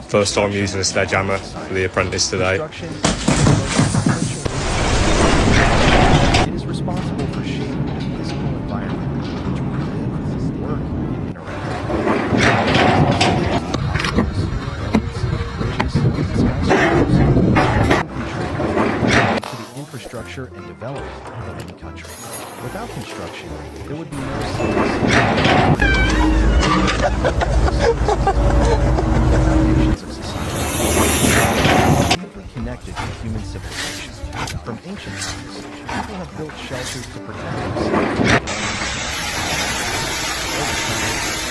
First time using a sledgehammer for the apprentice today. It is responsible for shaping the physical environment in which we live, work, and interact. To the infrastructure and development of any country. Without construction, there would be no foundations of society. Deeply connected to human civilization. From ancient times, people have built shelters to protect themselves. Over time,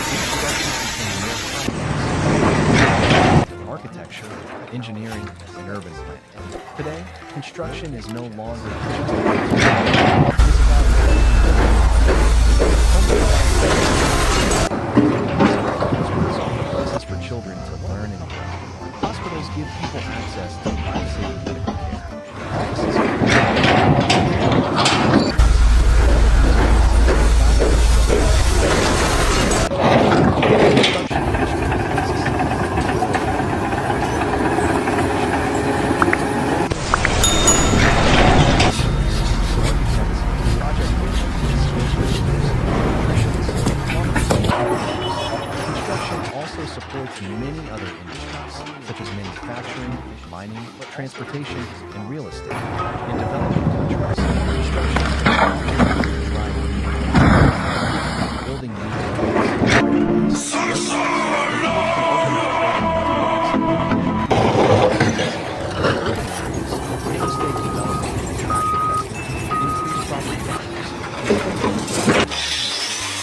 these structures became more complex. Architecture, engineering, and urban planning. Today, construction is no longer just places for children to learn and grow. Hospitals give people access to life-saving medical care. Offices supports many other industries, such as manufacturing, mining, transportation, and real estate. In developing countries, construction building new buildings, real estate development and track investment, increase property values.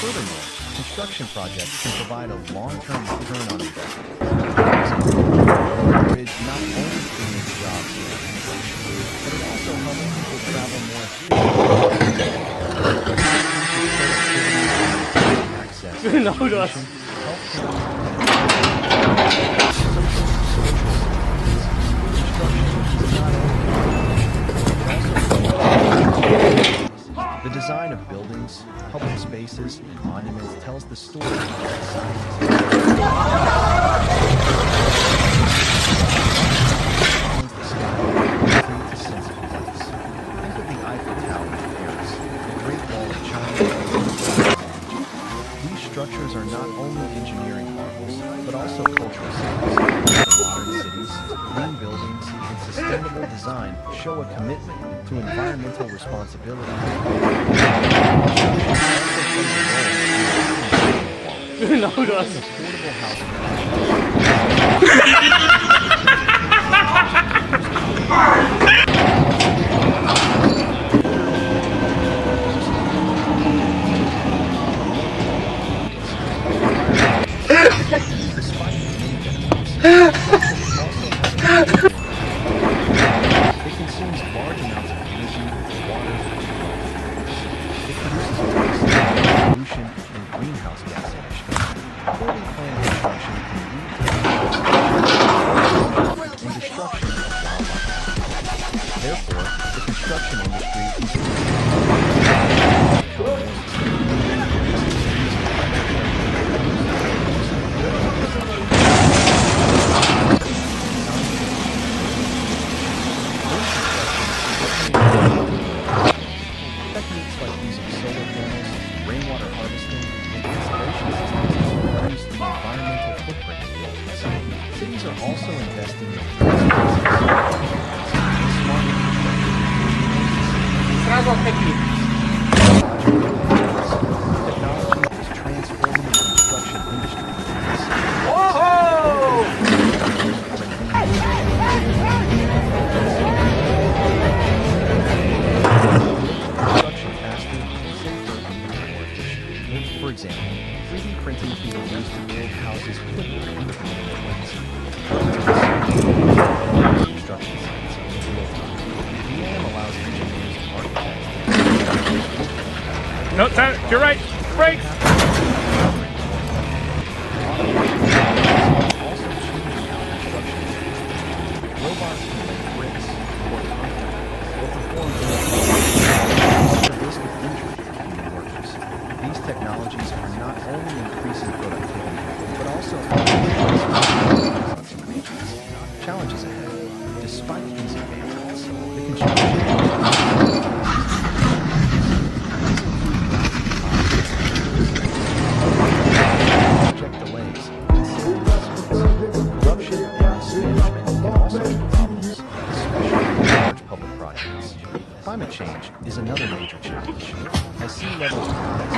Furthermore, construction projects can provide a long-term return on investment. Bridge not only creates jobs in construction, but it also helps people travel more efficiently. Access to education, healthcare, the design of buildings, public spaces, and monuments tells the story of society. The sky creates a sense of place. Think of the Eiffel Tower in Paris, the Great Wall of China. These structures are not only engineering marvels, but also cultural symbols. Modern cities, green buildings, and sustainable design show a commitment to environmental responsibility. Affordable housing. Despite its many benefits, it consumes large amounts of energy, water, and it produces pollution and greenhouse gas emissions. Poorly planned construction can lead to and destruction of wildlife. Therefore, the construction industry is techniques like using solar panels, rainwater harvesting, and insulation systems reduce the environmental footprint of buildings. Cities are also investing in technology is transforming the construction industry. For example, 3D printing can be used to build houses quickly and efficiently. Construction sites in real time. VM allows engineers and architects. No, you're right. Break. Robots can make bricks or concrete or perform the risk of injury to human workers. These technologies are not only increasing productivity, but also change is another major challenge. As sea levels rise,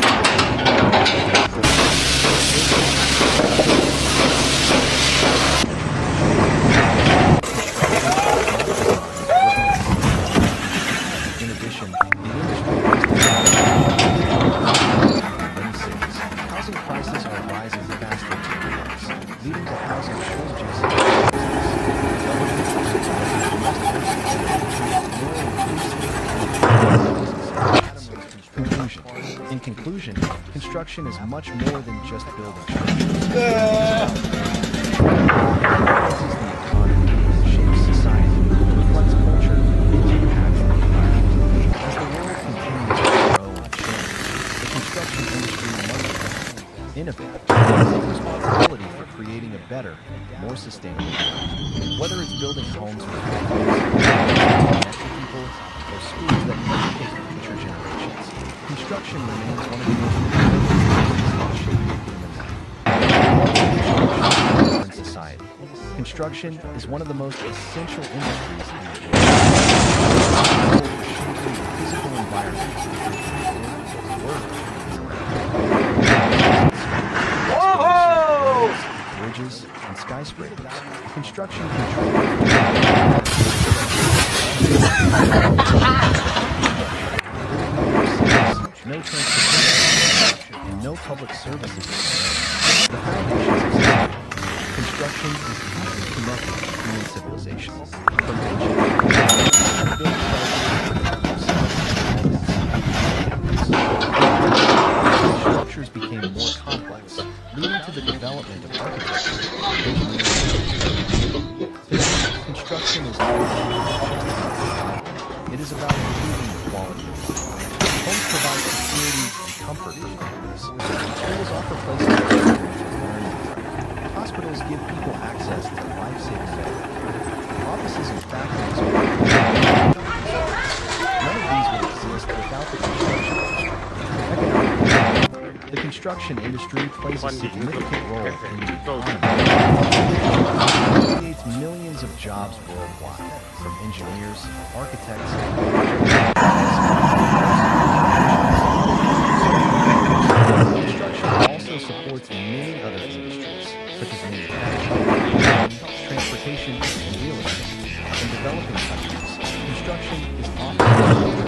in addition, the industry in many cities, housing prices are rising faster than incomes, leading to housing shortages. Conclusion. In conclusion, construction is much more than just building structures. Influences the economy, shapes society, reflects culture, and impacts the environment. As the world continues to grow and change, the construction industry must adapt, innovate, and take responsibility for creating a better, more sustainable world. Whether it's building homes for families, people, or schools that educate future generations, construction remains one of the most important shaping human life. In society, construction is one of the most essential industries in the world, shaping the physical environment in which we live, work, and bridges, and skyscrapers. Construction no transportation, and no public services. The foundations of society. Construction is deeply connected to human civilization. From ancient structures became more complex, leading to the development of architecture, engineering. Today, construction is no longer just about survival. It is about improving the quality of life. Homes provide security and comfort for families. Schools offer places for children to learn and grow. Hospitals give people access to life-saving medical care. Offices and factories are none of these would exist without the construction industry. Economically, the construction industry plays a significant role in the economy. It creates millions of jobs worldwide, from engineers, architects, construction also supports many other industries, such as manufacturing, transportation, and real estate. In developing countries, construction is often